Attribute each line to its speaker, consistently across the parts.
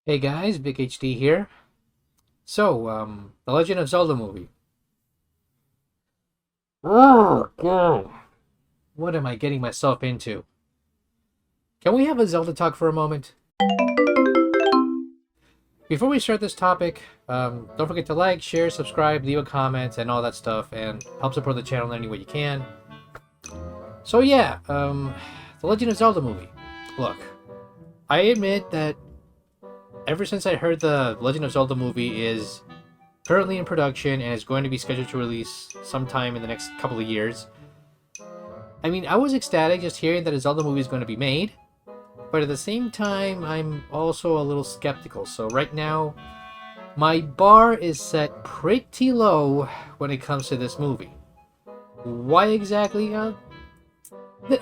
Speaker 1: Hey guys, Big HD here. The Legend of Zelda movie. Oh god. What am I getting myself into? Can we have a Zelda talk for a moment? Before we start this topic, don't forget to like, share, subscribe, leave a comment, and all that stuff, and help support the channel in any way you can. The Legend of Zelda movie. Look, I admit that ever since I heard the Legend of Zelda movie is currently in production and is going to be scheduled to release sometime in the next couple of years. I mean, I was ecstatic just hearing that a Zelda movie is going to be made, but at the same time, I'm also a little skeptical. So right now, my bar is set pretty low when it comes to this movie. Why exactly?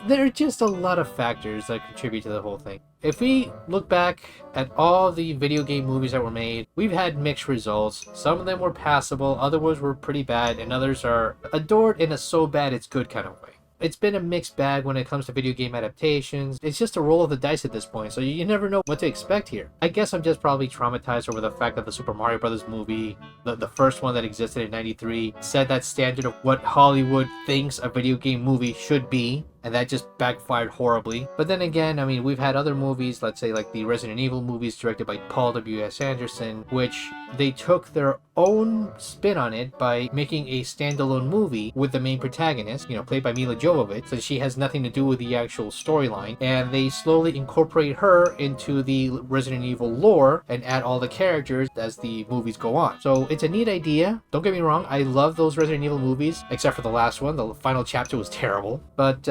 Speaker 1: There are just a lot of factors that contribute to the whole thing. If we look back at all the video game movies that were made, we've had mixed results. Some of them were passable, others were pretty bad, and others are adored in a so bad it's good kind of way. It's been a mixed bag when it comes to video game adaptations. It's just a roll of the dice at this point, so you never know what to expect here. I guess I'm just probably traumatized over the fact that the Super Mario Brothers movie, the first one that existed in '93, set that standard of what Hollywood thinks a video game movie should be, and that just backfired horribly. But then again, I mean, we've had other movies, let's say like the Resident Evil movies directed by Paul W.S. Anderson, which they took their own spin on it by making a standalone movie with the main protagonist, played by Mila Jovovich, so she has nothing to do with the actual storyline, and they slowly incorporate her into the Resident Evil lore and add all the characters as the movies go on. So it's a neat idea. Don't get me wrong, I love those Resident Evil movies, except for the last one. The final chapter was terrible, but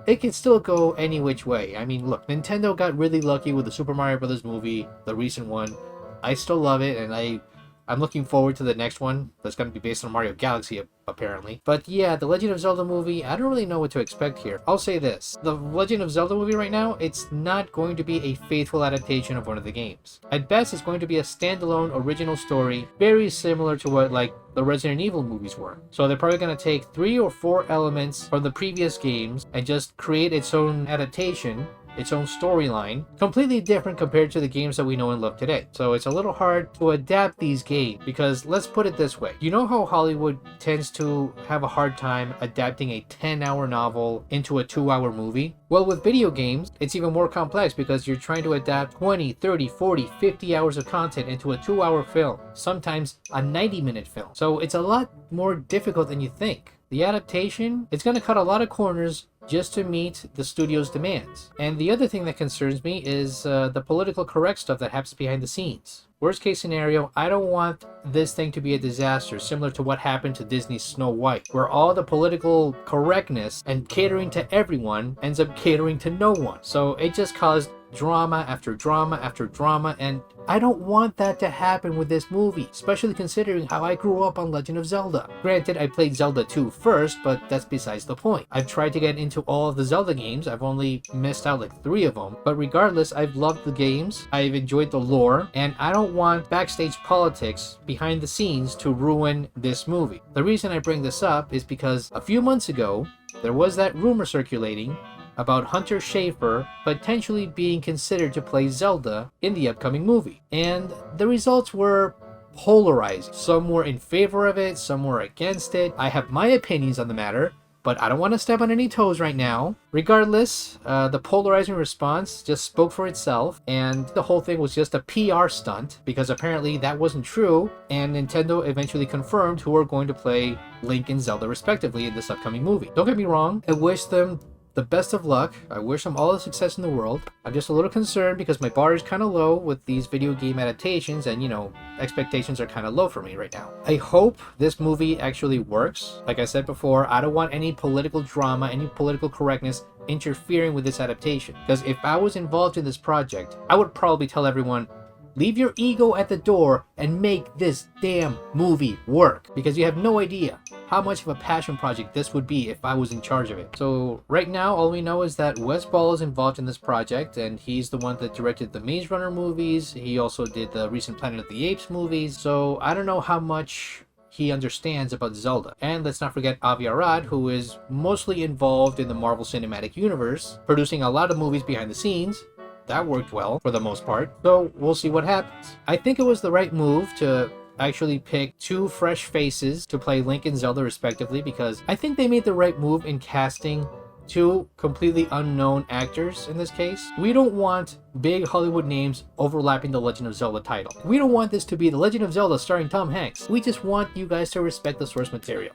Speaker 1: it can still go any which way. I mean, look, Nintendo got really lucky with the Super Mario Brothers movie, the recent one. I still love it, and I'm looking forward to the next one that's going to be based on Mario Galaxy, apparently. But yeah, the Legend of Zelda movie, I don't really know what to expect here. I'll say this. The Legend of Zelda movie right now, it's not going to be a faithful adaptation of one of the games. At best, it's going to be a standalone original story, very similar to what, like, the Resident Evil movies were. So they're probably going to take 3 or 4 elements from the previous games and just create its own adaptation, its own storyline, completely different compared to the games that we know and love today. So it's a little hard to adapt these games because, let's put it this way, you know how Hollywood tends to have a hard time adapting a 10-hour novel into a 2-hour movie? Well, with video games, it's even more complex because you're trying to adapt 20, 30, 40, 50 hours of content into a 2-hour film, sometimes a 90-minute film. So it's a lot more difficult than you think. The adaptation, it's going to cut a lot of corners just to meet the studio's demands. And the other thing that concerns me is the political correct stuff that happens behind the scenes. Worst case scenario, I don't want this thing to be a disaster, similar to what happened to Disney's Snow White, where all the political correctness and catering to everyone ends up catering to no one. So it just caused drama after drama after drama, and I don't want that to happen with this movie, especially considering how I grew up on Legend of Zelda. Granted, I played Zelda 2 first, but that's besides the point. I've tried to get into all of the Zelda games. I've only missed out like 3 of them, but regardless, I've loved the games, I've enjoyed the lore, and I don't want backstage politics behind the scenes to ruin this movie. The reason I bring this up is because a few months ago, there was that rumor circulating about Hunter Schafer potentially being considered to play Zelda in the upcoming movie. And the results were polarizing. Some were in favor of it, some were against it. I have my opinions on the matter, but I don't want to step on any toes right now. Regardless, the polarizing response just spoke for itself, and the whole thing was just a PR stunt, because apparently that wasn't true, and Nintendo eventually confirmed who are going to play Link and Zelda respectively in this upcoming movie. Don't get me wrong, I wish them the best of luck. I wish them all the success in the world. I'm just a little concerned because my bar is kind of low with these video game adaptations, and expectations are kind of low for me right now. I hope this movie actually works. Like I said before, I don't want any political drama, any political correctness interfering with this adaptation, because if I was involved in this project, I would probably tell everyone, leave your ego at the door and make this damn movie work, because you have no idea how much of a passion project this would be if I was in charge of it. So right now, all we know is that Wes Ball is involved in this project, and he's the one that directed the Maze Runner movies. He also did the recent Planet of the Apes movies. So I don't know how much he understands about Zelda. And let's not forget Avi Arad, who is mostly involved in the Marvel Cinematic Universe, producing a lot of movies behind the scenes, that worked well for the most part. So we'll see what happens. I think it was the right move to actually pick two fresh faces to play Link and Zelda respectively, because I think they made the right move in casting two completely unknown actors in this case. We don't want big Hollywood names overlapping the Legend of Zelda title. We don't want this to be The Legend of Zelda starring Tom Hanks. We just want you guys to respect the source material.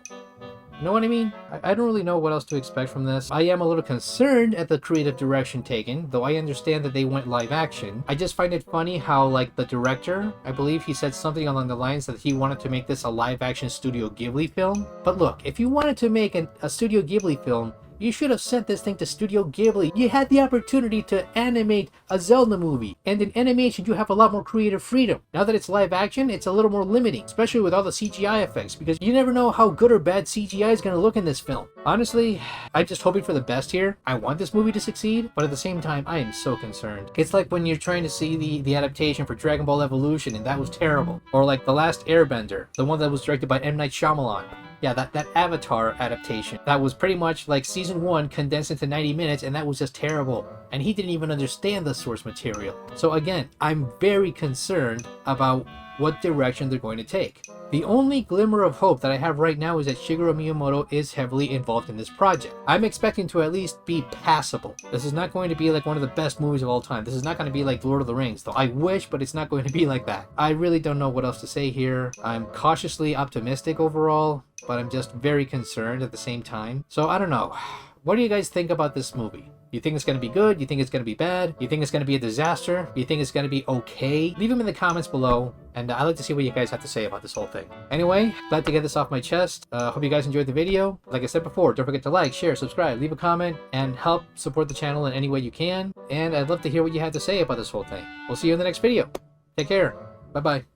Speaker 1: You know what I mean? I don't really know what else to expect from this. I am a little concerned at the creative direction taken, though I understand that they went live action. I just find it funny how, like, the director, I believe he said something along the lines that he wanted to make this a live action Studio Ghibli film. But look, if you wanted to make a Studio Ghibli film, you should have sent this thing to Studio Ghibli. You had the opportunity to animate a Zelda movie, and in animation you have a lot more creative freedom. Now that it's live action, it's a little more limiting, especially with all the CGI effects, because you never know how good or bad CGI is going to look in this film. Honestly, I'm just hoping for the best here. I want this movie to succeed, but at the same time, I am so concerned. It's like when you're trying to see the adaptation for Dragon Ball Evolution, and that was terrible. Or like The Last Airbender, the one that was directed by M. Night Shyamalan. Yeah, that Avatar adaptation. That was pretty much like season 1 condensed into 90 minutes, and that was just terrible. And he didn't even understand the source material. So again, I'm very concerned about what direction they're going to take. The only glimmer of hope that I have right now is that Shigeru Miyamoto is heavily involved in this project. I'm expecting to at least be passable. This is not going to be like one of the best movies of all time. This is not going to be like Lord of the Rings, though I wish, but it's not going to be like that. I really don't know what else to say here. I'm cautiously optimistic overall, but I'm just very concerned at the same time. So I don't know. What do you guys think about this movie? You think it's going to be good? You think it's going to be bad? You think it's going to be a disaster? You think it's going to be okay? Leave them in the comments below, and I'd like to see what you guys have to say about this whole thing. Anyway, glad to get this off my chest. Hope you guys enjoyed the video. Like I said before, don't forget to like, share, subscribe, leave a comment, and help support the channel in any way you can. And I'd love to hear what you have to say about this whole thing. We'll see you in the next video. Take care. Bye-bye.